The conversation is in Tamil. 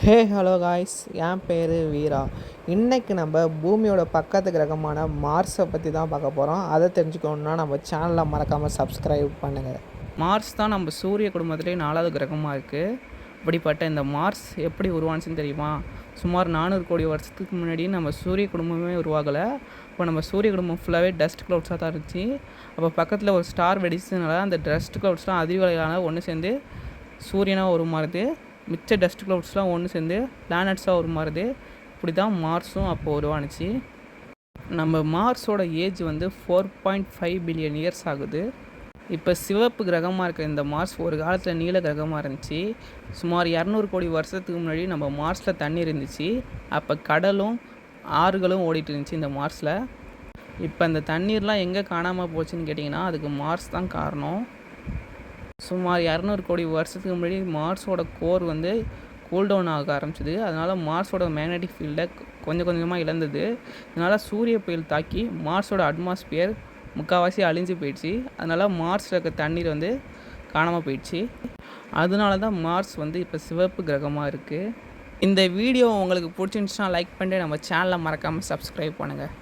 ஹே ஹலோ காய்ஸ், என் பேர் வீரா. இன்றைக்கி நம்ம பூமியோட பக்கத்து கிரகமான மார்ஸை பற்றி தான் பார்க்க போகிறோம். அதை தெரிஞ்சுக்கணுன்னா நம்ம சேனலை மறக்காமல் சப்ஸ்கிரைப் பண்ணுங்கள். மார்ஸ் தான் நம்ம சூரிய குடும்பத்திலே 4வது கிரகமாக இருக்குது. அப்படிப்பட்ட இந்த மார்ஸ் எப்படி உருவானுச்சுன்னு தெரியுமா? சுமார் 400 கோடி வருஷத்துக்கு முன்னாடி நம்ம சூரிய குடும்பமே உருவாகலை. இப்போ நம்ம சூரிய குடும்பம் ஃபுல்லாகவே டஸ்ட் க்ளவுட்ஸாக தான் இருந்துச்சு. அப்போ பக்கத்தில் ஒரு ஸ்டார் வெடிச்சதுனால அந்த டஸ்ட் க்ளவுட்ஸ்லாம் அதிர்வலையால் ஒன்று சேர்ந்து சூரியனாக உருமாறுது. மிச்ச டஸ்ட் க்ளவுட்ஸ்லாம் ஒன்று சேர்ந்து பிளானட்ஸாக உருமாறுது. இப்படி தான் மார்ஸும் அப்போ உருவானுச்சு. நம்ம மார்ஸோட ஏஜ் 4.5 பில்லியன் இயர்ஸ் ஆகுது. இப்போ சிவப்பு கிரகமாக இருக்கிற இந்த மார்ஸ் ஒரு காலத்தில் நீல கிரகமாக இருந்துச்சு. சுமார் 200 கோடி வருஷத்துக்கு முன்னாடி நம்ம மார்ஸில் தண்ணீர் இருந்துச்சு. அப்போ கடலும் ஆறுகளும் ஓடிட்டு இருந்துச்சு இந்த மார்ஸில். இப்போ அந்த தண்ணீர்லாம் எங்கே காணாமல் போச்சுன்னு கேட்டிங்கன்னா அதுக்கு மார்ஸ் தான் காரணம். சுமார் 200 கோடி வருஷத்துக்கு முன்னாடி மார்ஸோட கோர் கூல்டவுன் ஆக ஆரம்பிச்சிது. அதனால் மார்ஸோட மேக்னெட்டிக் ஃபீல்டை கொஞ்சம் கொஞ்சமாக இழந்தது. இதனால் சூரிய புயல் தாக்கி மார்ஸோட அட்மாஸ்பியர் முக்கால்வாசி அழிஞ்சு போயிடுச்சு. அதனால் மார்ஸில் இருக்க தண்ணீர் காணாமல் போயிடுச்சு. அதனால தான் மார்ஸ் இப்போ சிவப்பு கிரகமாக இருக்குது. இந்த வீடியோ உங்களுக்கு பிடிச்சிருந்துச்சுன்னா லைக் பண்ணிட்டு நம்ம சேனலை மறக்காமல் சப்ஸ்கிரைப் பண்ணுங்கள்.